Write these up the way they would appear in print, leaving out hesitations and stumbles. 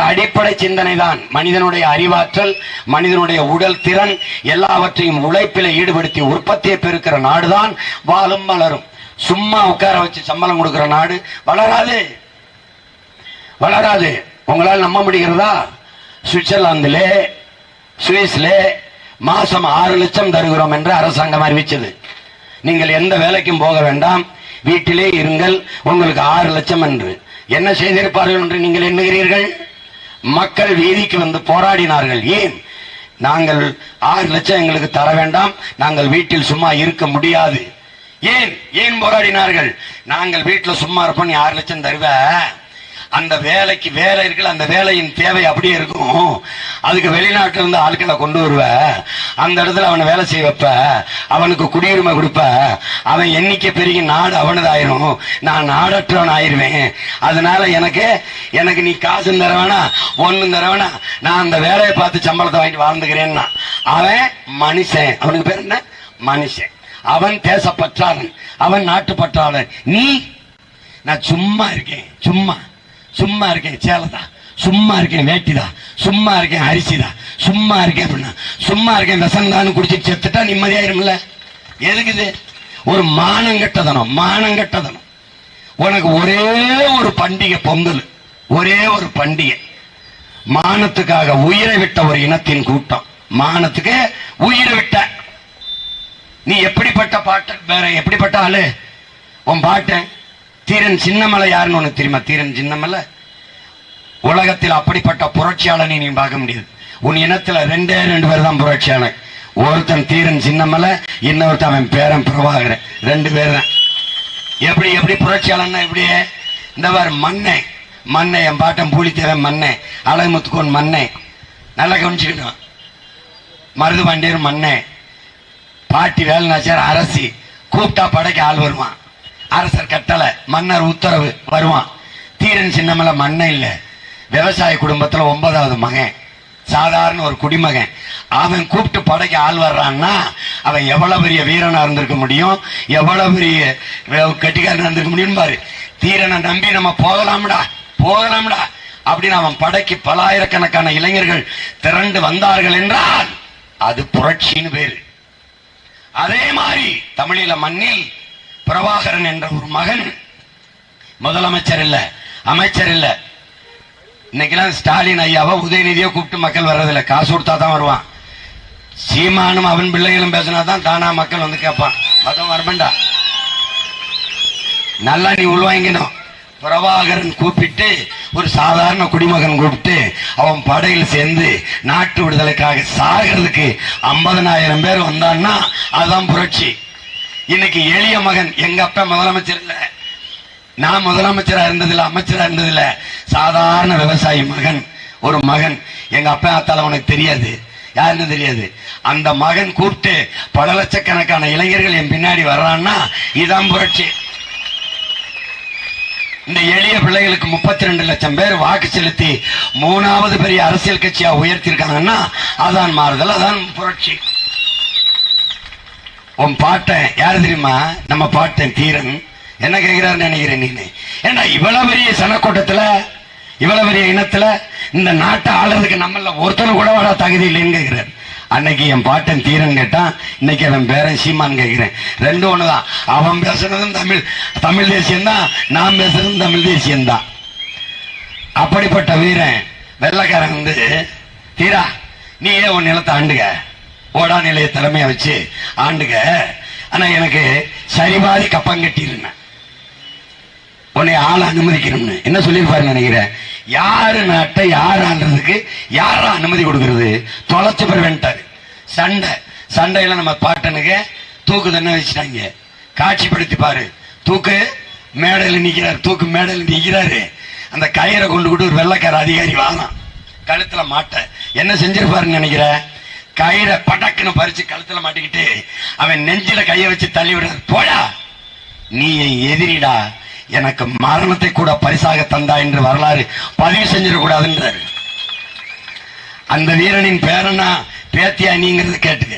அடிப்படை சிந்தனை தான் மனிதனுடைய அறிவாற்றல், மனிதனுடைய உடல் திறன் எல்லாவற்றையும் உழைப்பில ஈடுபடுத்தி உற்பத்தியை பெருக்கிற நாடுதான் வாழும் வளரும். சும்மா உட்கார வச்சு சம்பளம் கொடுக்கிற நாடு வளராது, வளராது. உங்களால் நம்ப முடிகிறதா? சுவிட்சர்லாந்துல, சுவிஸ்ல மாசம் 6 லட்சம் தருகிறோம் என்று அரசாங்கம் அறிவிச்சது. நீங்கள் எந்த வேலைக்கும் போக வேண்டாம், வீட்டிலே இருங்கள், உங்களுக்கு 6 லட்சம் என்று. என்ன செய்திருப்பார்கள் என்று நீங்கள் எண்ணுகிறீர்கள்? மக்கள் வீதிக்கு வந்து போராடினார்கள். ஏன்? நாங்கள் 6 லட்சம் எங்களுக்கு தர வேண்டாம், நாங்கள் வீட்டில் சும்மா இருக்க முடியாது. ஏன் ஏன் போராடினார்கள்? நாங்கள் வீட்டில் சும்மா இருப்போம், நீ 6 லட்சம் தருவ, அந்த வேலைக்கு வேலை இருக்குல்ல, அந்த வேலையின் தேவை அப்படியே இருக்கும், அதுக்கு வெளிநாட்டில இருந்து ஆட்களை கொண்டு வருவ, அந்த இடத்துல அவனை வேலை செய்ய வைப்ப, அவனுக்கு குடியுரிமை கொடுப்ப, அவன் எண்ணிக்கை பெருகி நாடு அவனதாயிரும், நான் நாடற்றவன் ஆயிருவேன். அதனால எனக்கு நீ காசு தர வேணா, ஒண்ணும் தர வேணா, நான் அந்த வேலையை பார்த்து சம்பளத்தை வாங்கிட்டு வாழ்ந்துக்கிறேன்னா அவன் மனுஷன். அவனுக்கு பேர் என்ன? மனுஷன். அவன் தேசப்பற்றாளன், அவன் நாட்டுப்பற்றாளன். நீ? நான் சும்மா இருக்கேன், சும்மா இருக்கேன் சேலதா, சும்மா இருக்கேன் வேட்டிதா, சும்மா இருக்கேன் அரிசிதா, சும்மா இருக்கேன் அப்படின்னா, சும்மா இருக்கேன் விஷந்தான்னு குடிச்சிட்டு செத்துட்டா நிம்மதியாயிரும்ல? எதுக்குது? ஒரு மானங்கட்டதனம், மானங்கட்டதனம். உனக்கு ஒரே ஒரு பண்டிகை பொங்கல், ஒரே ஒரு பண்டிகை. மானத்துக்காக உயிரை விட்ட ஒரு இனத்தின் கூட்டம், மானத்துக்கு உயிரை விட்ட. நீ எப்படிப்பட்ட பாட்டு, வேற எப்படிப்பட்ட ஆளு? உன் பாட்டு தீரன் சின்னமலை யாருன்னு உனக்கு தெரியுமா? தீரன் சின்னமலை உலகத்தில் அப்படிப்பட்ட புரட்சியாளனை நீ பார்க்க முடியாது. உன் இனத்துல 2 பேர் தான் புரட்சியாளன். ஒருத்தன் தீரன் சின்னமலை, இன்னொருத்தன் அவன் பேரன் பிரபாகரன். 2 பேர் தான். எப்படி புரட்சியாளன்? இப்படியே இந்த மண்ணை என் பாட்டன் பூலித்தேவன் மண்ணை, அழகுமுத்துக்கோன் மண்ணை, நல்லா கவனிச்சுக்கணும். மருதுபாண்டியர் மண்ணை, பாட்டி வேலுநாச்சியார் அரசி, கூப்பிட்டா படைக்கு ஆள் வருவான், அரசர் கட்டளை, மன்னர் உத்தரவு வருவான். தீரன் சின்னமலை மண்ணை இல்ல, விவசாய குடும்பத்துல 9வது மகன், சாதாரண ஒரு குடிமகன். அவன் கூப்பிட்டு படைக்கு ஆள் வர்றான்னா அவன் எவ்வளவு பெரிய வீரனா இருந்திருக்க முடியும், எவ்வளவு பெரிய கட்டிக்காரனா இருந்திருக்க முடியும் பாரு. தீரனை நம்பி நம்ம போகலாம்டா அப்படின்னு அவன் படைக்கு பலாயிரக்கணக்கான இளைஞர்கள் திரண்டு வந்தார்கள் என்றால் அது புரட்சின்னு பேரு. அதே மாதிரி தமிழீழ மண்ணில் பிரபாகரன் என்ற ஒரு மகன் முதலமைச்சர் இல்ல, அமைச்சர் இல்ல. இன்னைக்கெல்லாம் ஸ்டாலின் ஐயாவோ உதயநிதியோ கூப்பிட்டு மக்கள் வர்றதில்ல, காசு கொடுத்தா தான் வருவான். சீமானும் அவன் பிள்ளைகளும் பேசினாதான் தானா மக்கள் வந்து கேட்பான். மதம் வரமாண்டா, நல்லா நீ உள்வாங்கினோம். பிரபாகரன் கூப்பிட்டு ஒரு சாதாரண குடிமகன் கூப்பிட்டு அவன் படையில் சேர்ந்து நாட்டு விடுதலைக்காக சாகிறதுக்கு 50,000 பேர் வந்தான்னா அதுதான் புரட்சி. இன்னைக்கு எளிய மகன், எங்க அப்பா முதலமைச்சர் இல்ல, நான் முதலமைச்சரா இருந்ததில்ல, அமைச்சரா இருந்ததில்ல, சாதாரண விவசாயி மகன், ஒரு மகன். எங்க அப்பா ஆத்தால உனக்கு தெரியாது, யாருன்னு தெரியாது. அந்த மகன் கூப்பிட்டு பல லட்சக்கணக்கான இளைஞர்கள் என் பின்னாடி வர்றான்னா இதான் புரட்சி. இந்த எளிய பிள்ளைகளுக்கு 32 லட்சம் பேர் வாக்கு செலுத்தி 3வது பெரிய அரசியல் கட்சியா உயர்த்திருக்காங்கன்னா அதான் மாறுதல், அதான் புரட்சி. உன் பாட்டன் யாரு தெரியுமா? நம்ம பாட்டன் தீரன். என்ன கேட்கிறாரு நினைக்கிறேன் நீ? ஏன்னா இவ்வளவு பெரிய சனக்கூட்டத்துல, இவ்வளவு பெரிய இனத்துல இந்த நாட்டை ஆளுறதுக்கு நம்மள ஒருத்தனை கூட வர தகுதி இல்லைன்னு கேட்கிறார். அன்னைக்கு என் பாட்டன் தீரன் கேட்டான், இன்னைக்கு அவன் பேரன் சீமான் கேட்கிறேன். 2 ஒண்ணுதான். அவன் பேசுறதும் தமிழ் தேசியம்தான், நான் பேசுறதும் தமிழ் தேசியம்தான். அப்படிப்பட்ட வீரன் வெள்ளக்காரன் வந்து, தீரா நீயே உன் நிலத்தை ஆண்டுக, ஓடா நிலைய தலைமையை வச்சு ஆண்டுக, ஆனா எனக்கு சரிபாதி கப்பம் கட்டிருந்தேன், உன்னை ஆள அனுமதிக்கணும்னு என்ன சொல்லிருப்பாரு நினைக்கிறேன். யாரு நாட்டை யார் ஆண்டுறதுக்கு யாரா அனுமதி கொடுக்கறது? தொலைச்சு பெறுவேன்ட்டாரு. சண்டையில நம்ம பாட்டனுக்கு தூக்கு தண்ணி வச்சுட்டாங்க. காட்சிப்படுத்தி பாரு, தூக்கு மேடையில் நிக்கிறாரு, தூக்கு மேடையில் நிக்கிறாரு. அந்த கயிறை கொண்டு ஒரு வெள்ளைக்கார அதிகாரி வாங்கலாம், கழுத்துல மாட்ட என்ன செஞ்சிருப்பாருன்னு நினைக்கிற? கயிறை படக்குன்னு பறிச்சு கழுத்துல மாட்டிக்கிட்டு அவன் நெஞ்சில கையை வச்சு தள்ளி விடுறது. போடா, நீ என் எதிரிடா, எனக்கு மரணத்தை கூட பரிசாக தந்தா என்று வரலாறு பதிவு செஞ்சிடக்கூடாதுன்றாரு. அந்த வீரனின் பேரனா பேத்தியா நீங்கிறது கேட்டுக்க.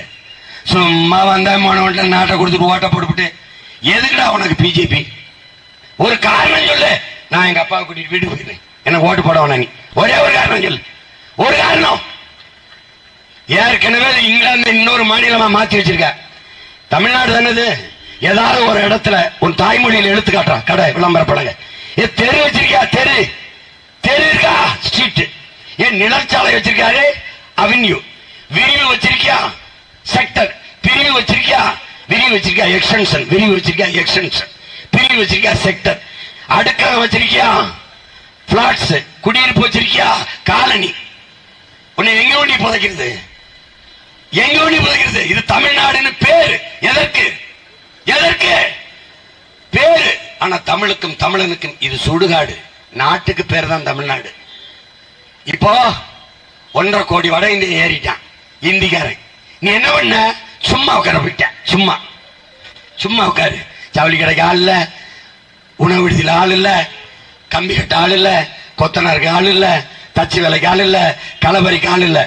சும்மா வந்தா மோன நாட்டை கொடுத்துட்டு ஓட்ட போட்டுவிட்டு எதுக்குடா உனக்கு பிஜேபி? ஒரு காரணம் சொல்லு, நான் எங்க அப்பாவை கூட்டிட்டு வீட்டுக்கு போயிடுறேன். எனக்கு ஓட்டு போட வேணாம். நீ ஒரே ஒரு காரணம் சொல்லு, ஒரு காரணம். ஏற்கனவே இங்கிலாந்து இன்னொரு மாநிலமா மாத்தி வச்சிருக்க. தமிழ்நாடு தானது. ஏதாவது ஒரு இடத்துல உன் தாய்மொழியில் எழுத்து காட்டுறான் கடை விளம்பர படங்க. தெரு வச்சிருக்கியா? தெரு தெரு இருக்கா? ஸ்ட்ரீட். ஏன் நிலச்சாலை வச்சிருக்காரு? அவென்யூ. விரிவு வச்சிருக்கியா? செக்டர். பிரிவு வச்சிருக்கியா? விரிவு வச்சிருக்கியா? எக்ஸ்டென்ஷன். விரிவு வச்சிருக்கியா? எக்ஸ்டென்ஷன். பிரிவு வச்சிருக்கியா? செக்டர். அடுக்காக வச்சிருக்கியா? பிளாட்ஸ். குடியிருப்பு வச்சிருக்கியா? காலனி. உன்னை எங்க ஒண்டி புதைக்கிறது? எங்க ஒண்டி புதைக்கிறது? இது தமிழ்நாடுன்னு பேரு. எதற்கு? எதற்கு பேரு? ஆனா தமிழுக்கும் தமிழனுக்கும் இது சுடுகாடு. நாட்டுக்கு பேர் தான் தமிழ்நாடு. இப்போ 1.5 கோடி வட இந்திய ஏறிட்டான் இந்திக்காரன். நீ என்ன பண்ண? சும்மா உட்கார போயிட்ட. சும்மா சும்மா உட்காரு. ஜவுளி கடைக்கு ஆள் இல்ல, உணவு விடுதியில் ஆள் இல்ல, கம்பி கட்ட ஆள் இல்ல, கொத்தனாருக்கு ஆள் இல்ல, தச்சு வேலைக்கு ஆள் இல்ல, களபரிக்கு ஆள் இல்ல.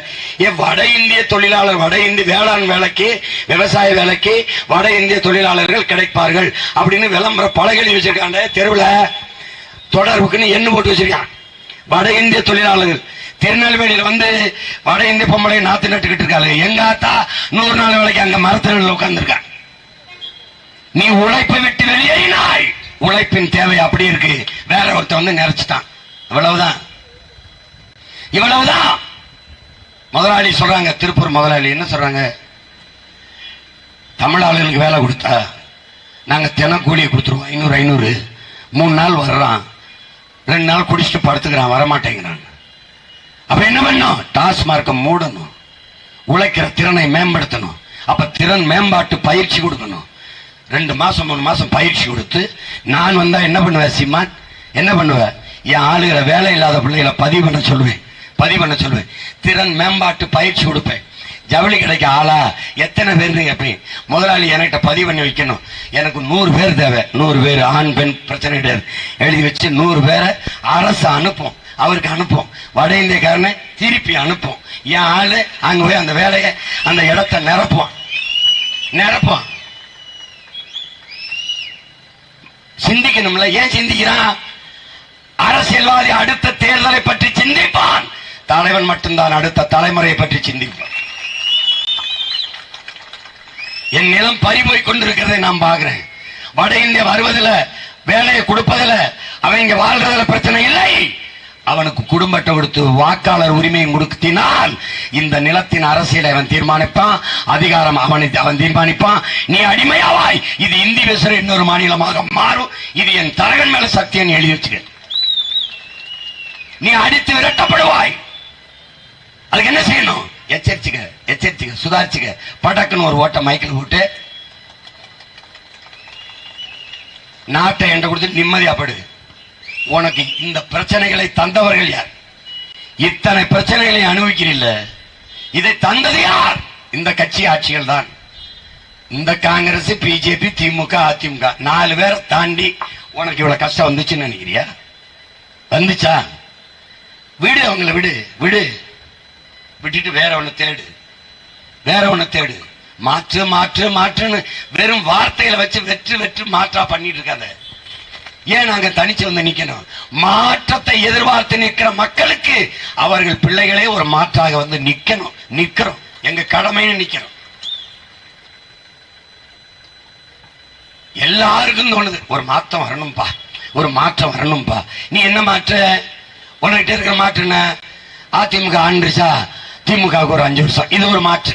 வட இந்திய தொழிலாளர், வட இந்திய வேளாண் வேலைக்கு, விவசாய வேலைக்கு வட இந்திய தொழிலாளர்கள் கிடைப்பார்கள் அப்படின்னு விளம்பர பலகை வச்சிருக்காங்க. தெருவில் தொடர்புக்குன்னு எண்ணு போட்டு வச்சிருக்கான். வட இந்திய தொழிலாளர்கள் திருநெல்வேலியில் வந்து வட இந்திய பொம்பளை நாத்து நட்டுக்கிட்டு இருக்காங்க. எங்க ஆத்தா 100 நாள் வேலைக்கு அங்க மரத்தில உட்கார்ந்துருக்க. நீ உழைப்பை விட்டு வெளியேறினாய். உழைப்பின் தேவை அப்படி இருக்கு. வேற ஒருத்த வந்து நிறைச்சிட்டான். இவ்வளவுதான், இவ்வளவுதான். முதலாளி சொல்றாங்க, திருப்பூர் முதலாளி என்ன சொல்றாங்க? தமிழாளர்களுக்கு வேலை கொடுத்தா நாங்க தினக்கூலியை கொடுத்துருவோம். 500 3 நாள் வர்றான், 2 நாள் குடிச்சிட்டு படுத்துக்கிறான், வரமாட்டேங்கிறான். அப்ப என்ன பண்ணும்? டாஸ்மார்க்க மூடணும், உழைக்கிற திறனை மேம்படுத்தணும். அப்ப திறன் மேம்பாட்டு பயிற்சி கொடுக்கணும். 2 மாசம் 3 மாசம் பயிற்சி கொடுத்து நான் வந்தா என்ன பண்ணுவேன்? சீமான் என்ன பண்ணுவேன்? என் ஆளுகிற வேலை இல்லாத பிள்ளைகளை பதிவு பண்ண சொல்லுவேன். திறன் மேம்பாட்டு பயிற்சி கொடுப்பேன். ஜவுளி கடைக்கு ஆளா எத்தனை பேர் கேட்பேன். முதலாளி என்கிட்ட பதிவு பண்ணி வைக்கணும். எனக்கு 100 பேர் தேவை. 100 பேர் ஆண் பெண் பிரச்சனை கிடையாது. எழுதி வச்சு 100 பேரை அரசு அனுப்பும். அவருக்கு அனுப்பும். வட இந்தியக்காரனை திருப்பி அனுப்பும். என் ஆளு அங்க போய் அந்த வேலையை, அந்த இடத்தை நிரப்புவான். சிந்திக்கணும்ல. ஏன் சிந்திக்கிறான்? அரசியல்வாதி அடுத்த தேர்தலை பற்றி சிந்திப்பான். தலைவன் மட்டும்தான் அடுத்த தலைமுறையை பற்றி சிந்திப்பான். என் நிலம் பறிபோய் கொண்டிருக்கிறதை நான் பார்க்கிறேன். வட இந்தியா வருவதில், வேலையை கொடுப்பதில், அவன் இங்க வாழ்றதுல பிரச்சனை இல்லை. அவனுக்கு குடும்பத்தை கொடுத்து வாக்காளர் உரிமையும் கொடுத்தினால் இந்த நிலத்தின் அரசியலை அவன் தீர்மானிப்பான். அதிகாரம் அவன் தீர்மானிப்பான். நீ அடிமையாவாய். இது இந்தி பேசுற இன்னொரு மாநிலமாக மாறும். இது என் தலைவன் மேல சக்தியை எழுதி வச்சுக்க. நீ அடித்து விரட்டப்படுவாய். அதுக்கு என்ன செய்யணும்? எச்சரிச்சுக்க, சுதாரிச்சுக்க. படக்குன்னு ஒரு ஓட்ட மைக்கில் போட்டு நாட்டை என்ற கொடுத்து நிம்மதியாப்படு. உனக்கு இந்த பிரச்சனைகளை தந்தவர்கள் யார்? இத்தனை பிரச்சனைகளை அனுபவிக்கிறீல்ல, இதை தந்தது யார்? இந்த கட்சி ஆட்சிகள் தான். இந்த காங்கிரஸ், பிஜேபி, திமுக, அதிமுக 4 பேரை தாண்டி உனக்கு இவ்வளவு கஷ்டம் வந்துச்சுன்னு நினைக்கிறியா? வந்துச்சா? விடு, அவங்களை விடு. விட்டுட்டு வேற ஒண்ணு தேடு. மாற்றுன்னு வெறும் வார்த்தையில வச்சு வெற்று மாற்றா பண்ணிட்டு இருக்காத. ஏன் நாங்க தனிச்சு வந்து நிக்கணும்? மாற்றத்தை எதிர்பார்த்து நிற்கிற மக்களுக்கு அவர்கள் பிள்ளைகளே ஒரு மாற்றாக வந்து நிக்கிறோம். எங்க கடமைன்னு நிக்கிறோம். எல்லாருக்கும் தோணுது ஒரு மாற்றம் வரணும்பா. நீ என்ன மாற்ற? உனக்கிட்ட இருக்கிற மாற்று என்ன? அதிமுக ஆண்டுச்சா, திமுகவுக்கு ஒரு 5 வருஷம், இது ஒரு மாற்று.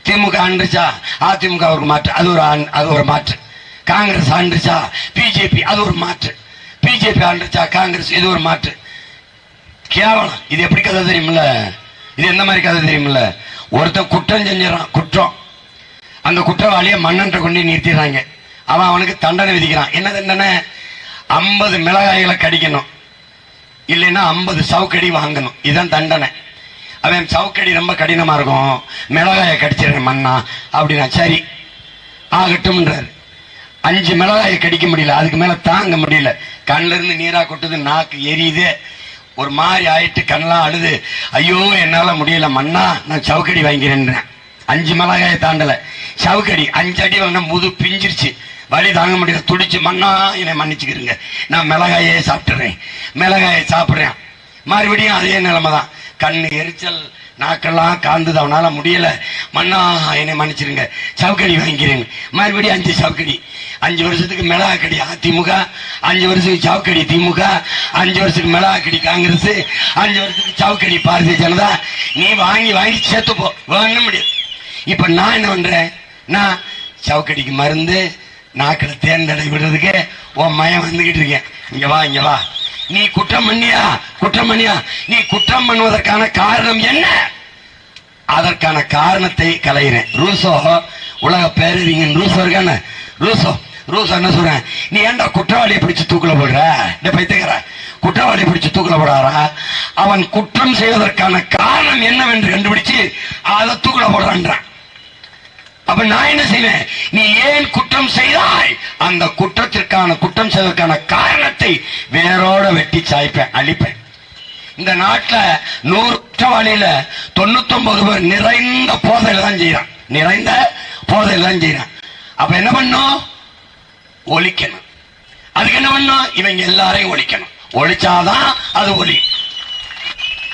திமுக ஆண்டுச்சா, அதிமுக ஒரு மாற்று, அது ஒரு மாற்று. காங்கிரஸ் ஆண்டுச்சா, பிஜேபி, அது ஒரு மாற்று. பிஜேபி ஆண்டுச்சா, காங்கிரஸ், இது ஒரு மாற்று. கேவலம். இது எப்படி கதை தெரியுமில்ல? இது எந்த மாதிரி கதை தெரியுமில்ல? ஒருத்தன் குற்றம் செஞ்சிடறான். அந்த குற்றவாளியை மண்ணென்ற கொண்டு நிறுத்திடுறாங்க. அவனுக்கு தண்டனை விதிக்கிறான். என்ன தண்டனை? 50 மிளகாய்களை கடிக்கணும், இல்லைன்னா 50 சவுக்கடி வாங்கணும். இதுதான் தண்டனை. அவன் சவுக்கடி ரொம்ப கடினமா இருக்கும், மிளகாயை கடிச்சிருக்கேன் மண்ணா அப்படின்னா சரி ஆகட்டும்ன்றாரு. 5 மிளகாயை கடிக்க முடியல, அதுக்கு மேல தாங்க முடியல. கண்ணில இருந்து நீரா கொட்டுது, நாக்கு எரியுது, ஒரு மாதிரி ஆயிட்டு கண்ணெல்லாம் அழுது, ஐயோ என்னால முடியல மண்ணா, நான் சவுக்கடி வாங்கிறேன். 5 மிளகாயை தாண்டல, சவுக்கடி 5 அடி வாங்கினா முது பிஞ்சிருச்சு, வலி தாங்க முடியல, துடிச்சு, மண்ணா என்னை மன்னிச்சுக்கிறீங்க, நான் மிளகாயே சாப்பிட்டுறேன். மிளகாயை சாப்பிடுறேன். மறுபடியும் அதே நிலைமை தான். கண்ணு எரிச்சல், நாக்கெல்லாம் காந்தது, அவனால முடியல. மண்ணா என்னை மன்னிச்சிருங்க, சவுக்கடி வாங்கிறேங்க. மறுபடியும் 5 சவுக்கடி. 5 வருஷத்துக்கு மிளகாக்கடி அதிமுக, 5 வருஷத்துக்கு சவுக்கடி திமுக, 5 வருஷத்துக்கு மிளகாக்கடி காங்கிரஸ், 5 வருஷத்துக்கு சவுக்கடி பாரதிய ஜனதா. நீ வாங்கி வாங்கி சேர்த்து போ, வாங்க முடியாது. இப்ப நான் என்ன பண்றேன், நான் சவுக்கடிக்கு மருந்து, நாக்கில் தேன் தடை விடுறதுக்கு உன் மயம் வந்துகிட்டு இருக்கேன். இங்க வா, இங்க வா. நீ குற்றம் பண்ணியா, குற்றம் பண்ணியா? நீ குற்றம் பண்ணுவதற்கான காரணம் என்ன? அதற்கான காரணத்தை கலைகிறேன். ரூசோ, உலக பேரறிஞன் ரூசோ இருக்கான, ரூசோ என்ன சொல்றேன், நீ ஏன்டா குற்றவாளியை பிடிச்சு தூக்குல போடுற? பைத்தியக்கார, குற்றவாளியை பிடிச்சு தூக்குல போடாரா? அவன் குற்றம் செய்வதற்கான காரணம் என்னவென்று கண்டுபிடிச்சு அதை தூக்குல போடுறான்றான். அப்ப நான் என்ன செய்வேன், நீ ஏன் குற்றம் செய்தாய், அந்த குற்றம் செய்வதற்கான காரணத்தை வேரோட வெட்டி சாய்ப்பேன், அழிப்பேன். இந்த நாட்டில் 100 குற்றவாளியில 99 பேர் நிறைந்த போதையில தான் செய்யறான், நிறைந்த போதையில தான் செய்யறான். அப்ப என்ன பண்ணும், ஒழிக்கணும். அதுக்கு என்ன பண்ணும், இவங்க எல்லாரையும் ஒழிக்கணும். ஒழிச்சாதான் அது ஒளி.